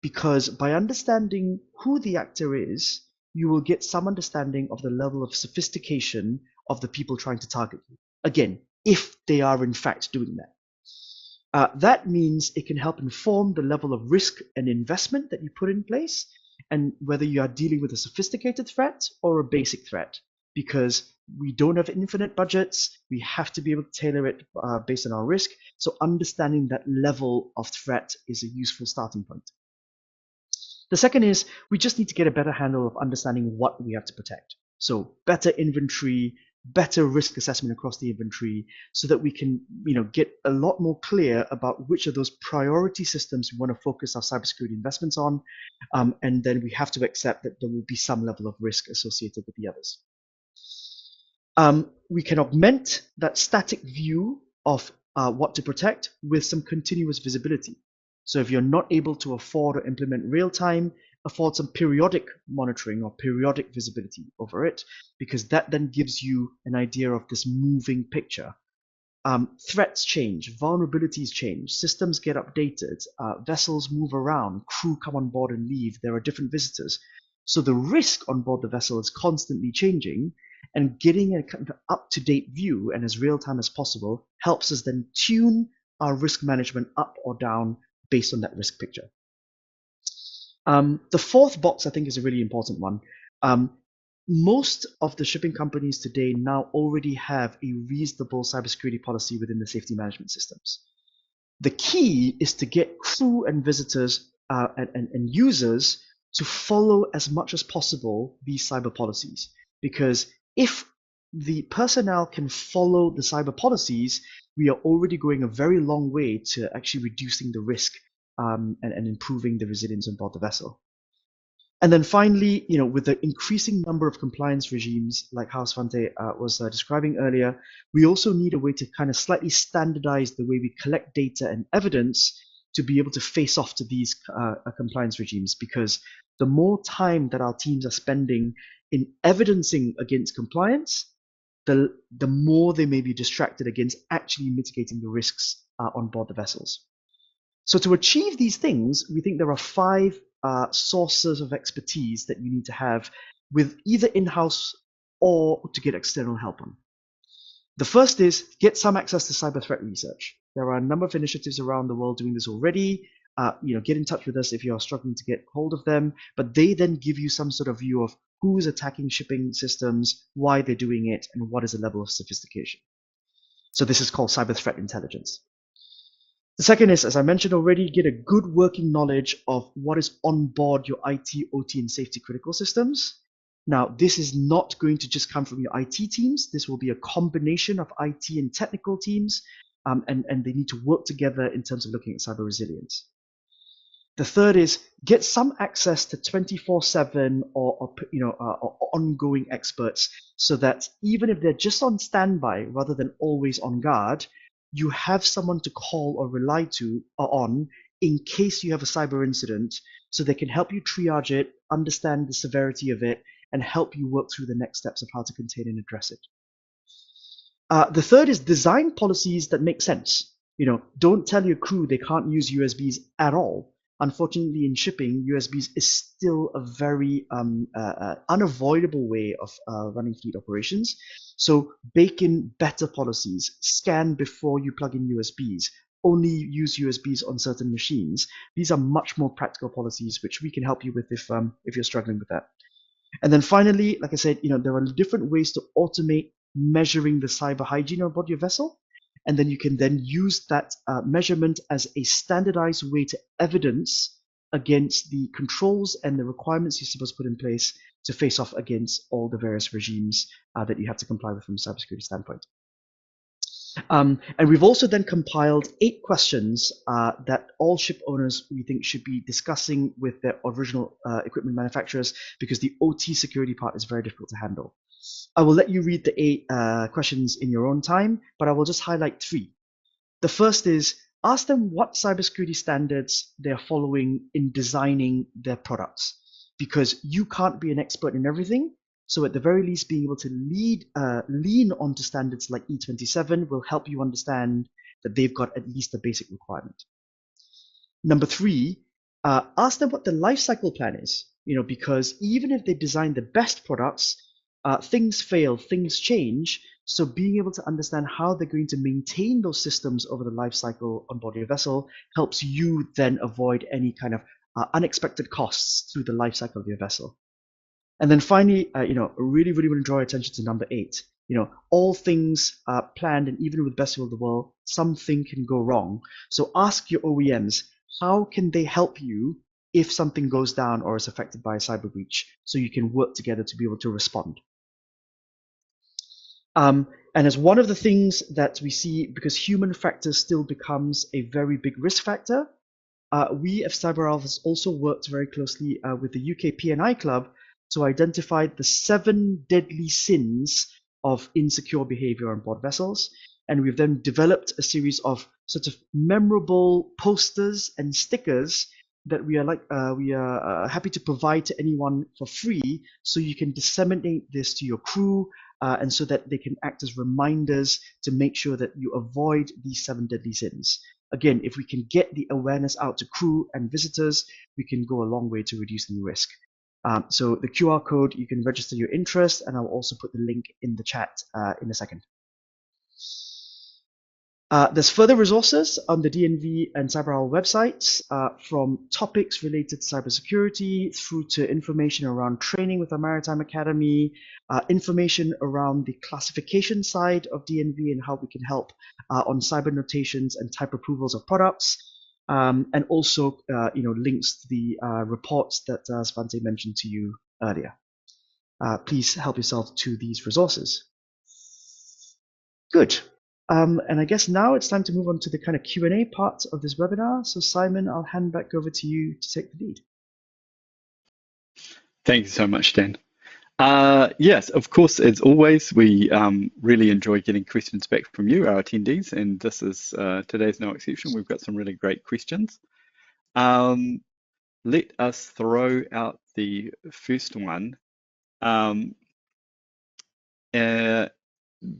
S3: Because by understanding who the actor is, you will get some understanding of the level of sophistication of the people trying to target you. Again, if they are in fact doing that. That means it can help inform the level of risk and investment that you put in place, and whether you are dealing with a sophisticated threat or a basic threat. Because we don't have infinite budgets, we have to be able to tailor it based on our risk. So understanding that level of threat is a useful starting point. The second is we just need to get a better handle of understanding what we have to protect. So better inventory, better risk assessment across the inventory, so that we can get a lot more clear about which of those priority systems we want to focus our cybersecurity investments on. And then we have to accept that there will be some level of risk associated with the others. We can augment that static view of what to protect with some continuous visibility. So if you're not able to afford or implement real time, afford some periodic monitoring or periodic visibility over it, because that then gives you an idea of this moving picture. Threats change, vulnerabilities change, systems get updated, vessels move around, crew come on board and leave, there are different visitors. So the risk on board the vessel is constantly changing, and getting a kind of up-to-date view and as real-time as possible helps us then tune our risk management up or down based on that risk picture. The fourth box, I think, is a really important one. Most of the shipping companies today now already have a reasonable cybersecurity policy within the safety management systems. The key is to get crew and visitors and users to follow as much as possible these cyber policies. Because if the personnel can follow the cyber policies, we are already going a very long way to actually reducing the risk and improving the resilience on board the vessel. And then finally, with the increasing number of compliance regimes, like how Svante was describing earlier, we also need a way to kind of slightly standardize the way we collect data and evidence to be able to face off to these compliance regimes, because the more time that our teams are spending in evidencing against compliance, the more they may be distracted against actually mitigating the risks on board the vessels. So to achieve these things, we think there are 5 sources of expertise that you need to have with either in-house or to get external help on. The first is get some access to cyber threat research. There are a number of initiatives around the world doing this already. Get in touch with us if you are struggling to get hold of them, but they then give you some sort of view of who's attacking shipping systems, why they're doing it, and what is the level of sophistication. So this is called cyber threat intelligence. The second is, as I mentioned already, get a good working knowledge of what is on board your IT, OT, and safety critical systems. Now, this is not going to just come from your IT teams. This will be a combination of IT and technical teams, and they need to work together in terms of looking at cyber resilience. The third is get some access to 24/7 or ongoing experts, so that even if they're just on standby rather than always on guard, you have someone to call or rely to or on in case you have a cyber incident, so they can help you triage it, understand the severity of it, and help you work through the next steps of how to contain and address it. The third is design policies that make sense. Don't tell your crew they can't use USBs at all. Unfortunately, in shipping, USBs is still a very unavoidable way of running fleet operations. So bake in better policies, scan before you plug in USBs, only use USBs on certain machines. These are much more practical policies, which we can help you with if you're struggling with that. And then finally, like I said, there are different ways to automate measuring the cyber hygiene on board your vessel. And then you can then use that measurement as a standardized way to evidence against the controls and the requirements you're supposed to put in place to face off against all the various regimes that you have to comply with from a cybersecurity standpoint. And we've also then compiled 8 questions that all ship owners we think should be discussing with their original equipment manufacturers, because the OT security part is very difficult to handle. I will let you read the 8 questions in your own time, but I will just highlight 3. The first is, ask them what cybersecurity standards they're following in designing their products, because you can't be an expert in everything. So at the very least, being able to lean onto standards like E27 will help you understand that they've got at least a basic requirement. Number 3, ask them what the life cycle plan is, because even if they design the best products, things fail, things change. So being able to understand how they're going to maintain those systems over the life cycle on board your vessel helps you then avoid any kind of unexpected costs through the life cycle of your vessel. And then finally, really want to draw attention to number 8. All things are planned, and even with best will of the world, something can go wrong. So ask your OEMs, how can they help you if something goes down or is affected by a cyber breach, so you can work together to be able to respond. And as one of the things that we see, because human factor still becomes a very big risk factor, we at CyberAlpha has also worked very closely with the UK P&I Club to identify the 7 deadly sins of insecure behavior on board vessels. And we've then developed a series of sort of memorable posters and stickers that we are happy to provide to anyone for free, so you can disseminate this to your crew, and so that they can act as reminders to make sure that you avoid these 7 deadly sins. Again, if we can get the awareness out to crew and visitors, we can go a long way to reducing risk. So the QR code, you can register your interest, and I'll also put the link in the chat in a second. There's further resources on the DNV and CyberAlpha websites, from topics related to cybersecurity through to information around training with the Maritime Academy, information around the classification side of DNV and how we can help on cyber notations and type approvals of products, and also links to the reports that Svante mentioned to you earlier. Please help yourself to these resources. Good. And I guess now it's time to move on to the kind of Q&A part of this webinar. So Simon, I'll hand back over to you to take the lead.
S1: Thank you so much, Dan. Yes, of course, as always, we really enjoy getting questions back from you, our attendees, and this is today's no exception. We've got some really great questions. Let us throw out the first one.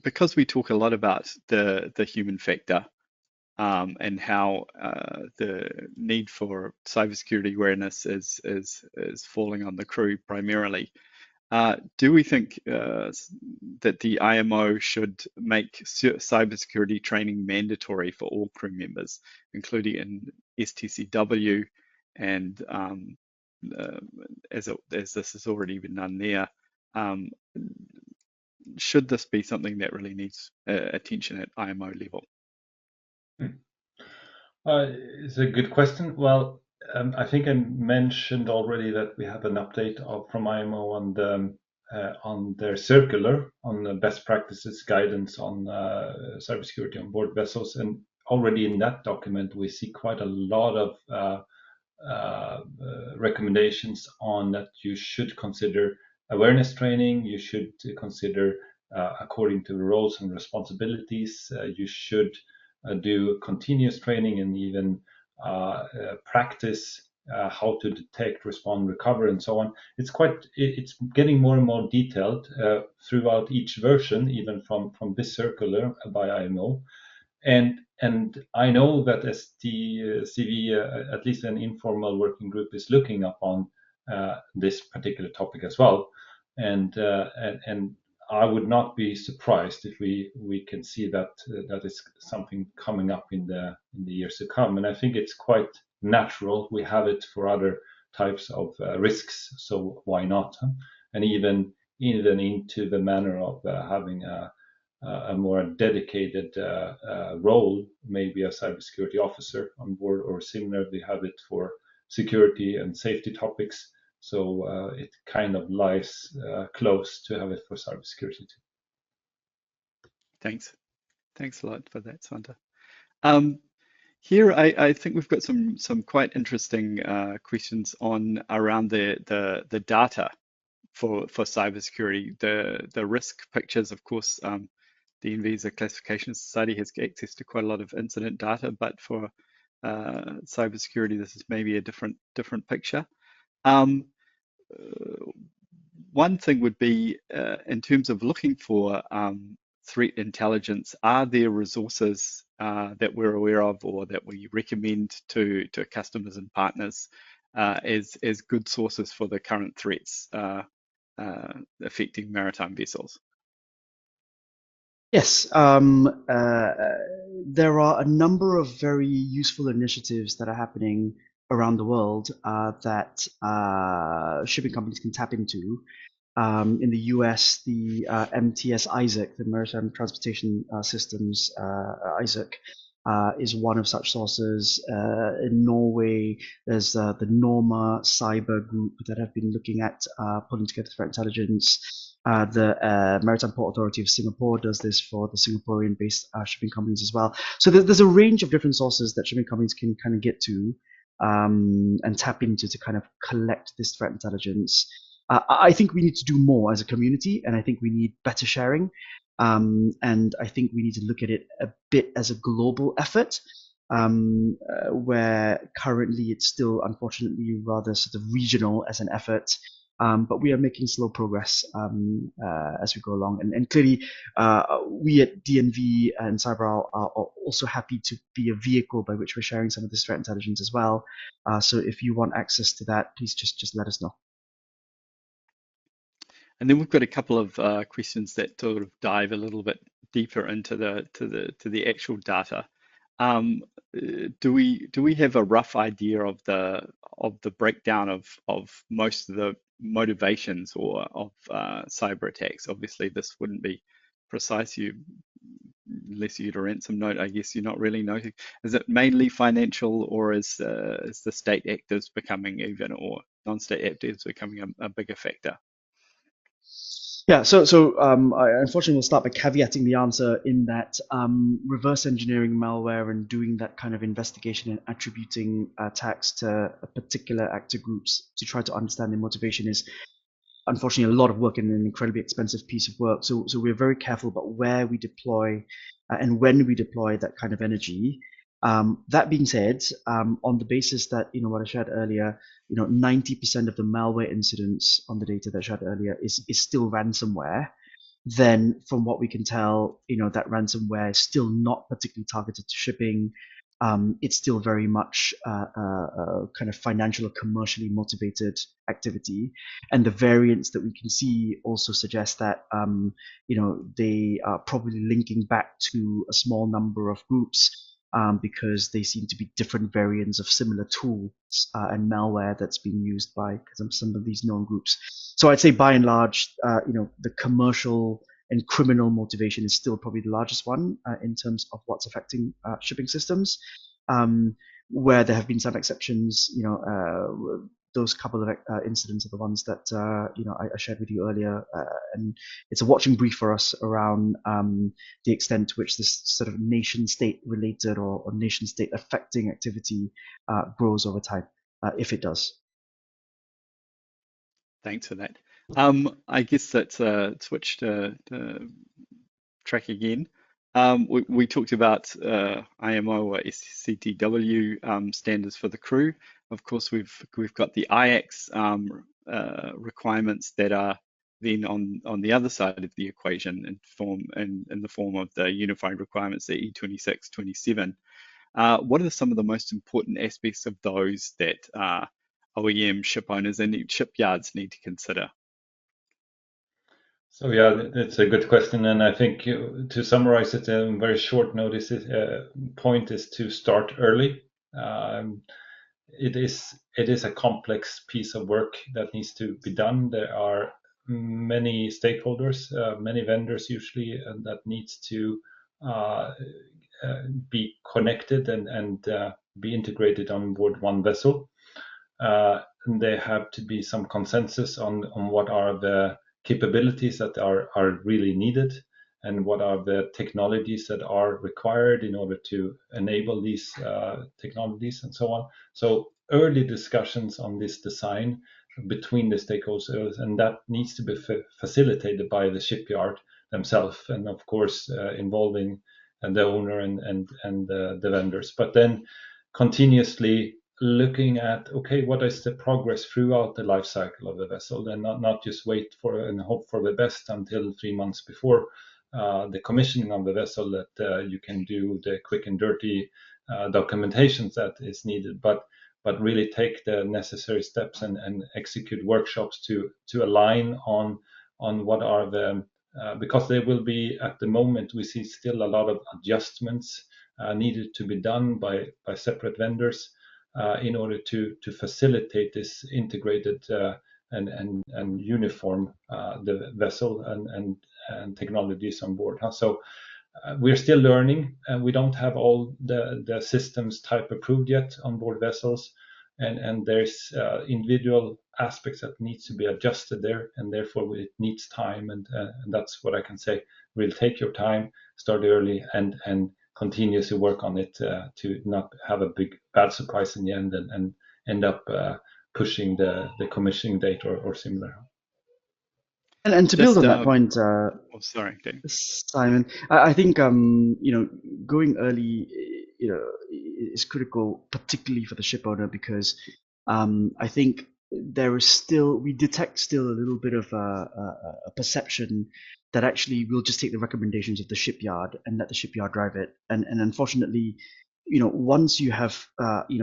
S1: Because we talk a lot about the human factor and how the need for cybersecurity awareness is falling on the crew primarily. Do we think that the IMO should make cybersecurity training mandatory for all crew members, including in STCW, and as this has already been done there, should this be something that really needs attention at IMO level?
S2: It's a good question. Well, I think I mentioned already that we have an update from IMO on their circular on the best practices guidance on cybersecurity on board vessels, and already in that document we see quite a lot of recommendations on that you should consider awareness training. You should consider according to the roles and responsibilities. You should do continuous training and even practice how to detect, respond, recover, and so on. It's getting more and more detailed throughout each version, even from this circular by IMO. And I know that STCW, at least an informal working group, is looking upon this particular topic as well. And I would not be surprised if we can see that that is something coming up in the years to come. And I think it's quite natural. We have it for other types of risks, so why not? And even into the manner of having a more dedicated role, maybe a cybersecurity officer on board or similar. They have it for security and safety topics. So it kind of lies close to have it for cybersecurity too.
S1: Thanks. Thanks a lot for that, Svante. Here, I think we've got some quite interesting questions on around the data for cybersecurity. The risk pictures, of course, the NVISA Classification Society has access to quite a lot of incident data, but for cybersecurity, this is maybe a different picture. One thing would be in terms of looking for threat intelligence, are there resources that we're aware of or that we recommend to customers and partners as good sources for the current threats affecting maritime vessels?
S3: Yes, there are a number of very useful initiatives that are happening around the world that shipping companies can tap into. In the US, the MTS ISAC, the Maritime Transportation Systems ISAC, is one of such sources. In Norway, there's the Norma Cyber Group that have been looking at pulling together threat intelligence. The Maritime Port Authority of Singapore does this for the Singaporean-based shipping companies as well. So there's a range of different sources that shipping companies can kind of get to and tap into to kind of collect this threat intelligence. I think we need to do more as a community, and I think we need better sharing. And I think we need to look at it a bit as a global effort, where currently it's still, unfortunately, rather sort of regional as an effort. But we are making slow progress as we go along. And clearly, we at DNV and Cyber are also happy to be a vehicle by which we're sharing some of this threat intelligence as well. So if you want access to that, please just let us know.
S1: And then we've got a couple of questions that sort of dive a little bit deeper into the actual data. Do we have a rough idea of the breakdown of most of the motivations or of cyber attacks? Obviously, this wouldn't be precise. Unless you'd a ransom note, I guess you're not really noting. Is it mainly financial, or is the state actors becoming even, or non-state actors becoming a bigger factor?
S3: Yeah, I unfortunately will start by caveating the answer in that reverse engineering malware and doing that kind of investigation and attributing attacks to a particular actor groups to try to understand their motivation is unfortunately a lot of work and an incredibly expensive piece of work. So we're very careful about where we deploy and when we deploy that kind of energy. That being said, on the basis that what I shared earlier, 90% of the malware incidents on the data that I shared earlier is still ransomware. Then, from what we can tell, that ransomware is still not particularly targeted to shipping. It's still very much kind of financial or commercially motivated activity, and the variants that we can see also suggest that they are probably linking back to a small number of groups because they seem to be different variants of similar tools and malware that's being used by some of these known groups. So I'd say by and large, the commercial and criminal motivation is still probably the largest one in terms of what's affecting shipping systems. Where there have been some exceptions, those couple of incidents are the ones that I shared with you earlier, and it's a watching brief for us around the extent to which this sort of nation-state related or nation-state affecting activity grows over time, if it does.
S1: Thanks for that. I guess let's switch to track again. We talked about IMO or SCTW standards for the crew. Of course, we've got the IACS requirements that are then on the other side of the equation in the form of the unified requirements, the E26, 27. What are some of the most important aspects of those that OEM ship owners and shipyards need to consider?
S2: So yeah, it's a good question, and I think to summarize it in very short notice, point is to start early. It is a complex piece of work that needs to be done. There are many stakeholders, many vendors usually, that needs to be connected and be integrated on board one vessel. And there have to be some consensus on what are the capabilities that are really needed and what are the technologies that are required in order to enable these technologies and so on. So early discussions on this design between the stakeholders, and that needs to be facilitated by the shipyard themselves, and of course involving the owner and the vendors. But then continuously looking at, okay, what is the progress throughout the life cycle of the vessel, and not just wait for and hope for the best until 3 months before the commissioning of the vessel that you can do the quick and dirty documentations that is needed, but really take the necessary steps and execute workshops to align on what are the because there will be, at the moment, we see still a lot of adjustments needed to be done by separate vendors in order to facilitate this integrated and uniform the vessel and technologies on board. So we're still learning, and we don't have all the systems type approved yet on board vessels, and there's individual aspects that needs to be adjusted there, and therefore it needs time, and that's what I can say. We'll take your time, start early, and continuously work on it to not have a big bad surprise in the end and end up pushing the commissioning date or similar.
S3: And to build on that point,
S1: sorry, Dave.
S3: Simon, I think going early, is critical, particularly for the ship owner, because I think we detect still a little bit of a perception that actually we'll just take the recommendations of the shipyard and let the shipyard drive it. And unfortunately, once you have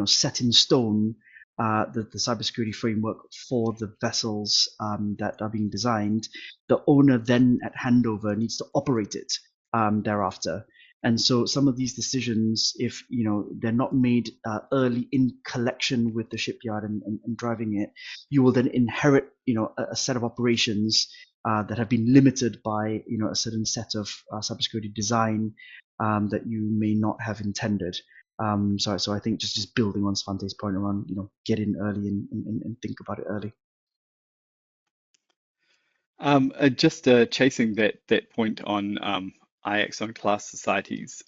S3: set in stone the cybersecurity framework for the vessels that are being designed, the owner then at handover needs to operate it thereafter. And so some of these decisions, if they're not made early in collection with the shipyard and driving it, you will then inherit a set of operations that have been limited by a certain set of cybersecurity design that you may not have intended. So I think just building on Svante's point around get in early and think about it early.
S1: Just chasing that point on IACS on class societies,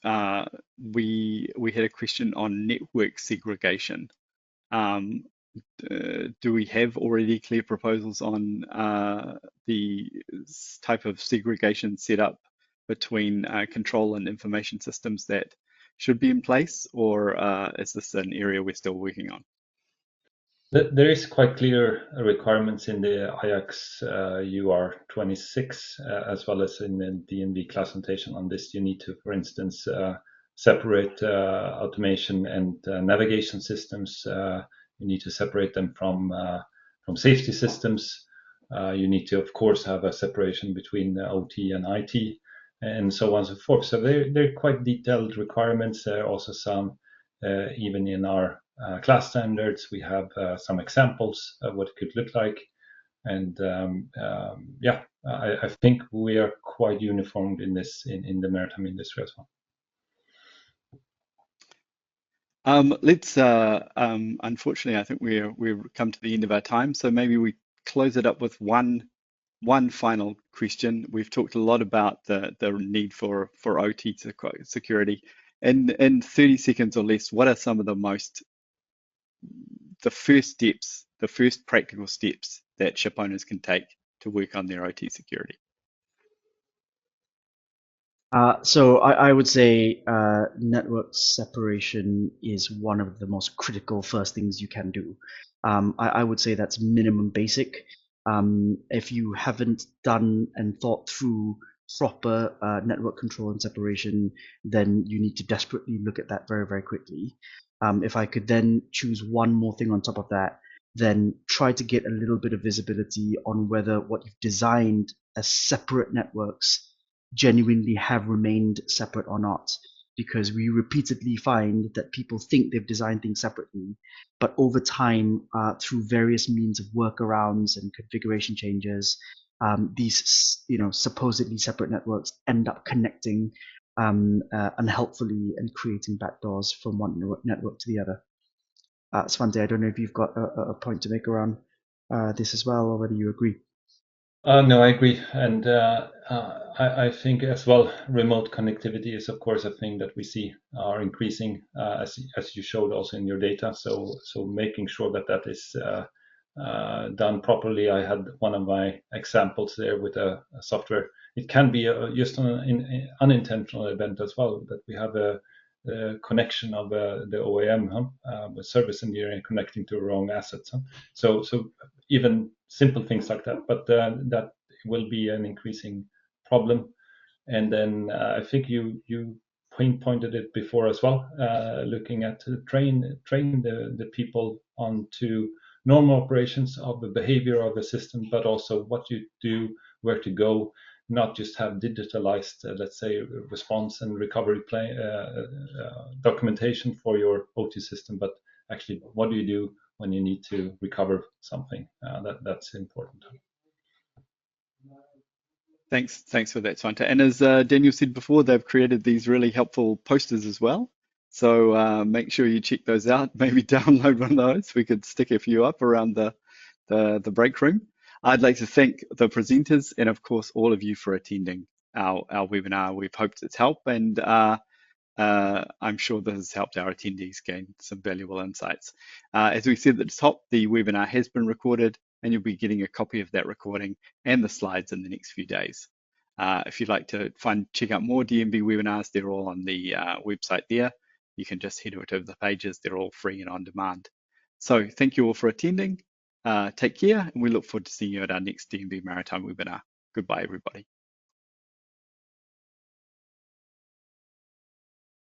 S1: we had a question on network segregation. Um, do we have already clear proposals on the type of segregation set up between control and information systems that should be in place, or is this an area we're still working on?
S2: There is quite clear requirements in the IACS UR26, as well as in the DNV class notation on this. You need to, for instance, separate automation and navigation systems. You need to separate them from safety systems. You need to, of course, have a separation between OT and IT, and so on and so forth. So they're quite detailed requirements. There are also some, even in our class standards, we have some examples of what it could look like. And yeah, I think we are quite uniformed in this in the maritime industry as well.
S1: Unfortunately, I think we've come to the end of our time, so maybe we close it up with one final question. We've talked a lot about the need for OT security. In 30 seconds or less, what are some of the first steps, the first practical steps that ship owners can take to work on their OT security?
S3: So I would say network separation is one of the most critical first things you can do. I would say that's minimum basic. If you haven't done and thought through proper network control and separation, then you need to desperately look at that very, very quickly. If I could then choose one more thing on top of that, then try to get a little bit of visibility on whether what you've designed as separate networks genuinely have remained separate or not, because we repeatedly find that people think they've designed things separately, but over time, through various means of workarounds and configuration changes, these supposedly separate networks end up connecting unhelpfully and creating backdoors from one network to the other. Svante, I don't know if you've got a point to make around this as well, or whether you agree.
S2: No, I agree, and I think as well, remote connectivity is of course a thing that we see are increasing, as you showed also in your data. So making sure that is done properly. I had one of my examples there with a software. It can be just an unintentional event as well, that we have a connection of the OEM, with service engineering connecting to wrong assets. So even simple things like that, but that will be an increasing problem. And then I think you pointed it before as well, looking at train the people onto normal operations of the behavior of the system, but also what you do, where to go, not just have digitalized, let's say, response and recovery documentation for your OT system, but actually what do you do when you need to recover something. That's important.
S1: Thanks for that, Svante. And as Daniel said before, they've created these really helpful posters as well. So make sure you check those out. Maybe download one of those. We could stick a few up around the break room. I'd like to thank the presenters and of course all of you for attending our webinar. We've hoped it's helped, and I'm sure this has helped our attendees gain some valuable insights. As we said at the top, the webinar has been recorded, and you'll be getting a copy of that recording and the slides in the next few days. If you'd like to check out more DNV webinars, they're all on the website there. You can just head over the pages. They're all free and on demand. So thank you all for attending. Take care, and we look forward to seeing you at our next DNV Maritime webinar. Goodbye, everybody.